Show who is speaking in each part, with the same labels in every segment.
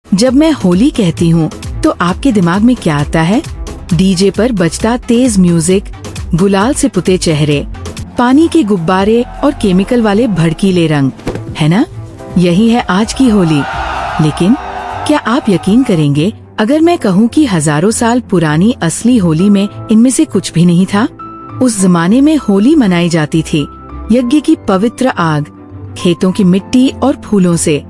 Speaker 1: जब मैं होली कहती हूँ तो आपके दिमाग में क्या आता है? डीजे पर बजता तेज म्यूजिक, गुलाल से पुते चेहरे, पानी के गुब्बारे और केमिकल वाले भड़कीले रंग, है ना? यही है आज की होली। लेकिन क्या आप यकीन करेंगे अगर मैं कहूँ कि हजारों साल पुरानी असली होली में इनमें से कुछ भी नहीं था? उस जमाने में होली मनाई जाती थी यज्ञ की पवित्र आग, खेतों की मिट्टी और फूलों से।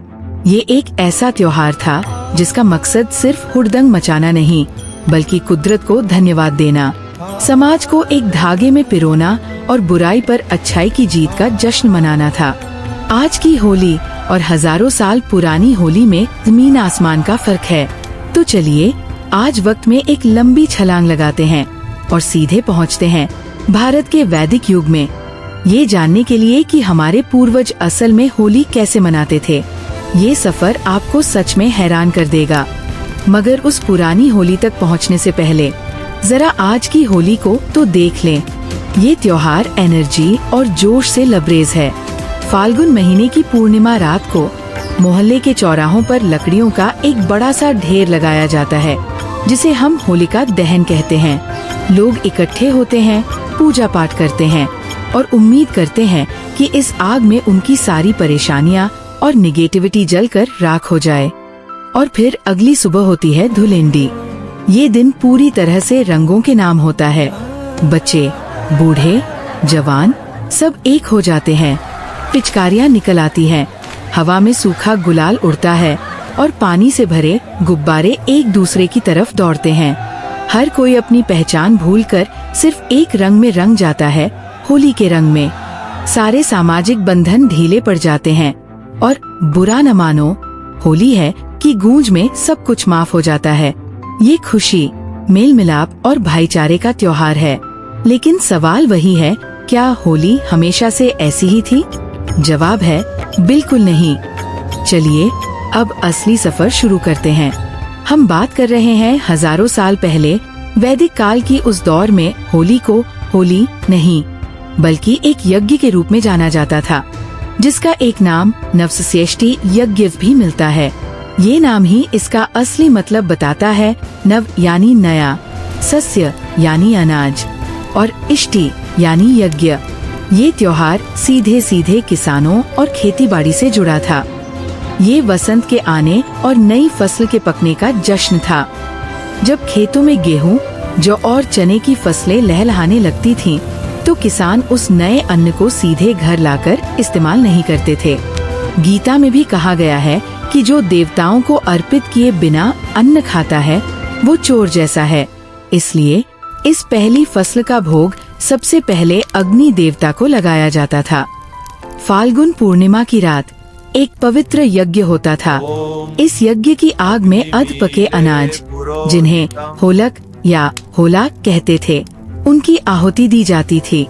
Speaker 1: ये एक ऐसा त्योहार था जिसका मकसद सिर्फ हुड़दंग मचाना नहीं, बल्कि कुदरत को धन्यवाद देना, समाज को एक धागे में पिरोना और बुराई पर अच्छाई की जीत का जश्न मनाना था। आज की होली और हजारों साल पुरानी होली में जमीन आसमान का फर्क है। तो चलिए आज वक्त में एक लंबी छलांग लगाते हैं और सीधे पहुंचते हैं भारत के वैदिक युग में, ये जानने के लिए कि हमारे पूर्वज असल में होली कैसे मनाते थे। ये सफर आपको सच में हैरान कर देगा। मगर उस पुरानी होली तक पहुंचने से पहले जरा आज की होली को तो देख लें। ये त्योहार एनर्जी और जोश से लबरेज है। फाल्गुन महीने की पूर्णिमा रात को मोहल्ले के चौराहों पर लकड़ियों का एक बड़ा सा ढेर लगाया जाता है, जिसे हम होलिका दहन कहते हैं। लोग इकट्ठे होते हैं, पूजा पाठ करते हैं और उम्मीद करते हैं कि इस आग में उनकी सारी परेशानियां और निगेटिविटी जलकर राख हो जाए। और फिर अगली सुबह होती है धुलेंडी। ये दिन पूरी तरह से रंगों के नाम होता है। बच्चे, बूढ़े, जवान सब एक हो जाते हैं। पिचकारियां निकल आती हैं, हवा में सूखा गुलाल उड़ता है और पानी से भरे गुब्बारे एक दूसरे की तरफ दौड़ते हैं। हर कोई अपनी पहचान भूलकर सिर्फ एक रंग में रंग जाता है, होली के रंग में। सारे सामाजिक बंधन ढीले पड़ जाते हैं और बुरा न मानो, होली है कि गूंज में सब कुछ माफ हो जाता है। ये खुशी, मेल मिलाप और भाईचारे का त्योहार है। लेकिन सवाल वही है, क्या होली हमेशा से ऐसी ही थी? जवाब है बिल्कुल नहीं। चलिए अब असली सफर शुरू करते हैं। हम बात कर रहे हैं हजारों साल पहले वैदिक काल की उस दौर में होली को होली नहीं बल्कि एक यज्ञ के रूप में जाना जाता था, जिसका एक नाम नवसृष्टि यज्ञ भी मिलता है। ये नाम ही इसका असली मतलब बताता है। नव यानी नया, सस्य यानी अनाज और इष्टि यानी यज्ञ। ये त्योहार सीधे सीधे किसानों और खेतीबाड़ी से जुड़ा था। ये वसंत के आने और नई फसल के पकने का जश्न था। जब खेतों में गेहूं, जौ और चने की फसलें लहलहाने लगती थीं, तो किसान उस नए अन्न को सीधे घर लाकर इस्तेमाल नहीं करते थे। गीता में भी कहा गया है कि जो देवताओं को अर्पित किए बिना अन्न खाता है वो चोर जैसा है। इसलिए इस पहली फसल का भोग सबसे पहले अग्नि देवता को लगाया जाता था। फाल्गुन पूर्णिमा की रात एक पवित्र यज्ञ होता था। इस यज्ञ की आग में अध पके अनाज, जिन्हें होलक या होला कहते थे, उनकी आहुति दी जाती थी।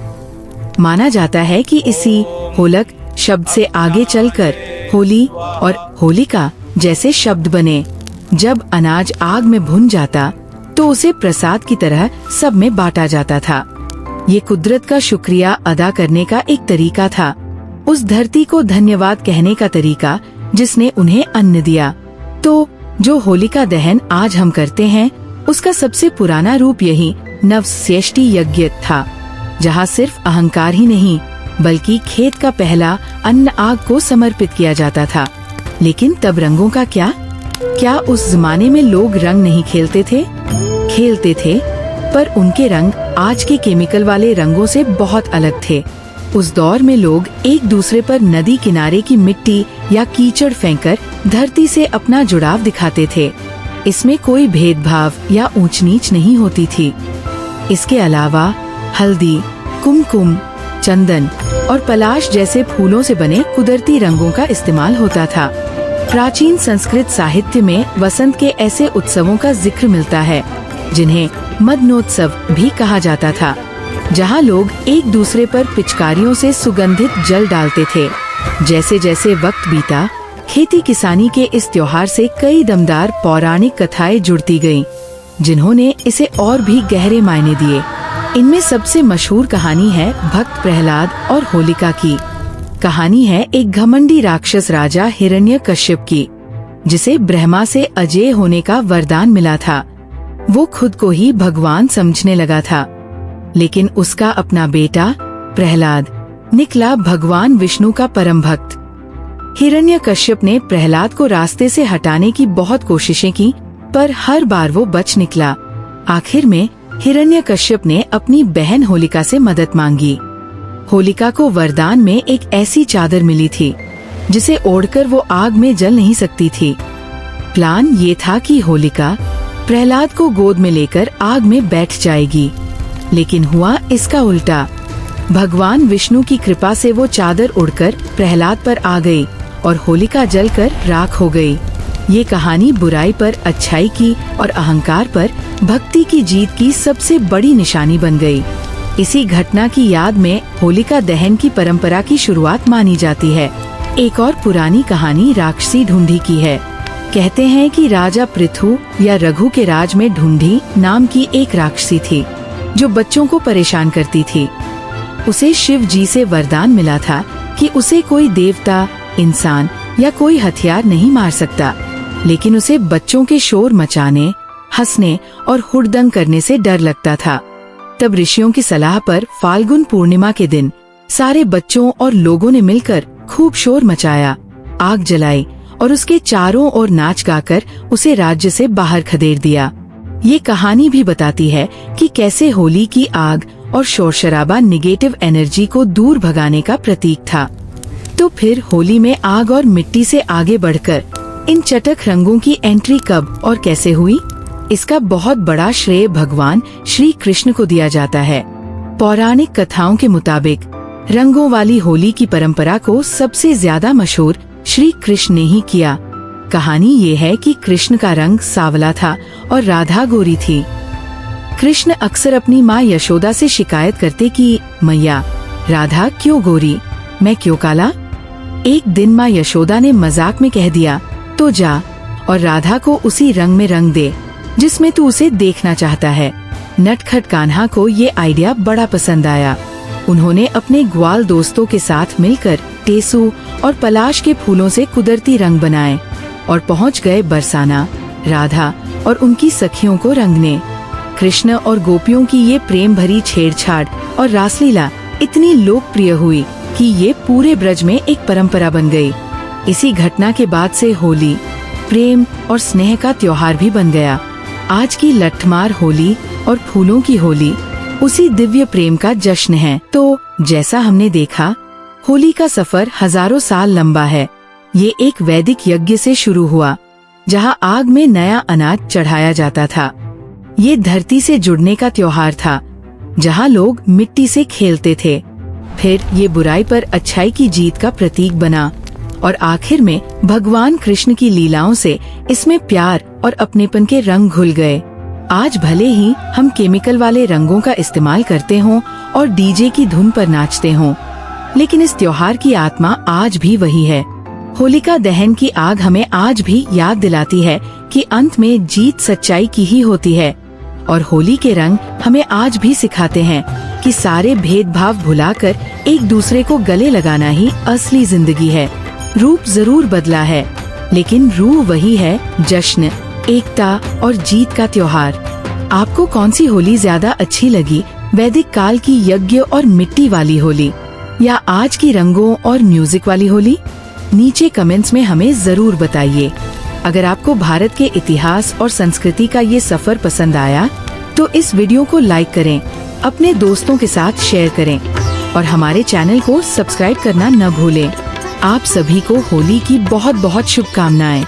Speaker 1: माना जाता है कि इसी होलक शब्द से आगे चलकर होली और होलिका जैसे शब्द बने। जब अनाज आग में भुन जाता तो उसे प्रसाद की तरह सब में बांटा जाता था। ये कुदरत का शुक्रिया अदा करने का एक तरीका था, उस धरती को धन्यवाद कहने का तरीका जिसने उन्हें अन्न दिया। तो जो होलिका दहन आज हम करते हैं, उसका सबसे पुराना रूप यही नवसृष्टि यज्ञ था, जहाँ सिर्फ अहंकार ही नहीं बल्कि खेत का पहला अन्न आग को समर्पित किया जाता था। लेकिन तब रंगों का क्या उस जमाने में लोग रंग नहीं खेलते थे? खेलते थे, पर उनके रंग आज के केमिकल वाले रंगों से बहुत अलग थे। उस दौर में लोग एक दूसरे पर नदी किनारे की मिट्टी या कीचड़ फेंककर धरती से अपना जुड़ाव दिखाते थे। इसमें कोई भेदभाव या ऊंच नीच नहीं होती थी। इसके अलावा हल्दी, कुमकुम, चंदन और पलाश जैसे फूलों से बने कुदरती रंगों का इस्तेमाल होता था। प्राचीन संस्कृत साहित्य में वसंत के ऐसे उत्सवों का जिक्र मिलता है जिन्हें मदनोत्सव भी कहा जाता था, जहां लोग एक दूसरे पर पिचकारियों से सुगंधित जल डालते थे। जैसे जैसे वक्त बीता, खेती किसानी के इस त्योहार से कई दमदार पौराणिक कथाएं जुड़ती गईं, जिन्होंने इसे और भी गहरे मायने दिए। इनमें सबसे मशहूर कहानी है भक्त प्रहलाद और होलिका की। कहानी है एक घमंडी राक्षस राजा हिरण्यकश्यप की। जिसे ब्रह्मा से अजेय होने का वरदान मिला था। वो खुद को ही भगवान समझने लगा था, लेकिन उसका अपना बेटा प्रहलाद निकला भगवान विष्णु का परम भक्त। हिरण्यकश्यप ने प्रहलाद को रास्ते से हटाने की बहुत कोशिशें की, पर हर बार वो बच निकला। आखिर में हिरण्यकश्यप ने अपनी बहन होलिका से मदद मांगी। होलिका को वरदान में एक ऐसी चादर मिली थी जिसे ओढ़कर वो आग में जल नहीं सकती थी। प्लान ये था कि होलिका प्रहलाद को गोद में लेकर आग में बैठ जाएगी, लेकिन हुआ इसका उल्टा। भगवान विष्णु की कृपा से वो चादर उड़कर प्रहलाद पर आ गई और होलिका जलकर राख हो गई। ये कहानी बुराई पर अच्छाई की और अहंकार पर भक्ति की जीत की सबसे बड़ी निशानी बन गई। इसी घटना की याद में होलिका दहन की परंपरा की शुरुआत मानी जाती है। एक और पुरानी कहानी राक्षसी ढूंढी की है। कहते हैं कि राजा पृथु या रघु के राज में ढूंढी नाम की एक राक्षसी थी जो बच्चों को परेशान करती थी। उसे शिव जी से वरदान मिला था कि उसे कोई देवता, इंसान या कोई हथियार नहीं मार सकता, लेकिन उसे बच्चों के शोर मचाने, हंसने और हुड़दंग करने से डर लगता था। तब ऋषियों की सलाह पर फाल्गुन पूर्णिमा के दिन सारे बच्चों और लोगों ने मिलकर खूब शोर मचाया, आग जलाई और उसके चारों ओर नाच गाकर उसे राज्य से बाहर खदेड़ दिया। ये कहानी भी बताती है कि कैसे होली की आग और शोर शराबा निगेटिव एनर्जी को दूर भगाने का प्रतीक था। तो फिर होली में आग और मिट्टी से आगे बढ़कर इन चटक रंगों की एंट्री कब और कैसे हुई, इसका बहुत बड़ा श्रेय भगवान श्री कृष्ण को दिया जाता है। पौराणिक कथाओं के मुताबिक रंगों वाली होली की परंपरा को सबसे ज्यादा मशहूर श्री कृष्ण ने ही किया। कहानी ये है कि कृष्ण का रंग सांवला था और राधा गोरी थी। कृष्ण अक्सर अपनी माँ यशोदा से शिकायत करते कि मैया राधा क्यों गोरी, मैं क्यों काला। एक दिन माँ यशोदा ने मजाक में कह दिया, तो जा और राधा को उसी रंग में रंग दे जिसमें तू उसे देखना चाहता है। नटखट कान्हा को ये आइडिया बड़ा पसंद आया। उन्होंने अपने ग्वाल दोस्तों के साथ मिलकर टेसू और पलाश के फूलों से कुदरती रंग बनाए और पहुंच गए बरसाना, राधा और उनकी सखियों को रंगने। कृष्ण और गोपियों की ये प्रेम भरी छेड़छाड़ और रासलीला इतनी लोकप्रिय हुई कि ये पूरे ब्रज में एक परंपरा बन गई। इसी घटना के बाद से होली प्रेम और स्नेह का त्योहार भी बन गया। आज की लठमार होली और फूलों की होली उसी दिव्य प्रेम का जश्न है। तो जैसा हमने देखा, होली का सफर हजारों साल लंबा है। ये एक वैदिक यज्ञ से शुरू हुआ, जहाँ आग में नया अनाज चढ़ाया जाता था। ये धरती से जुड़ने का त्योहार था, जहाँ लोग मिट्टी से खेलते थे। फिर ये बुराई पर अच्छाई की जीत का प्रतीक बना और आखिर में भगवान कृष्ण की लीलाओं से इसमें प्यार और अपनेपन के रंग घुल गए। आज भले ही हम केमिकल वाले रंगों का इस्तेमाल करते हों और डीजे की धुन पर नाचते हों, लेकिन इस त्योहार की आत्मा आज भी वही है। होलिका दहन की आग हमें आज भी याद दिलाती है कि अंत में जीत सच्चाई की ही होती है, और होली के रंग हमें आज भी सिखाते हैं कि सारे भेदभाव भुलाकर एक दूसरे को गले लगाना ही असली जिंदगी है। रूप जरूर बदला है, लेकिन रूह वही है, जश्न, एकता और जीत का त्योहार। आपको कौन सी होली ज्यादा अच्छी लगी, वैदिक काल की यज्ञ और मिट्टी वाली होली या आज की रंगों और म्यूजिक वाली होली? नीचे कमेंट्स में हमें जरूर बताइए। अगर आपको भारत के इतिहास और संस्कृति का ये सफर पसंद आया तो इस वीडियो को लाइक करें, अपने दोस्तों के साथ शेयर करें और हमारे चैनल को सब्सक्राइब करना न भूलें। आप सभी को होली की बहुत बहुत शुभकामनाएं।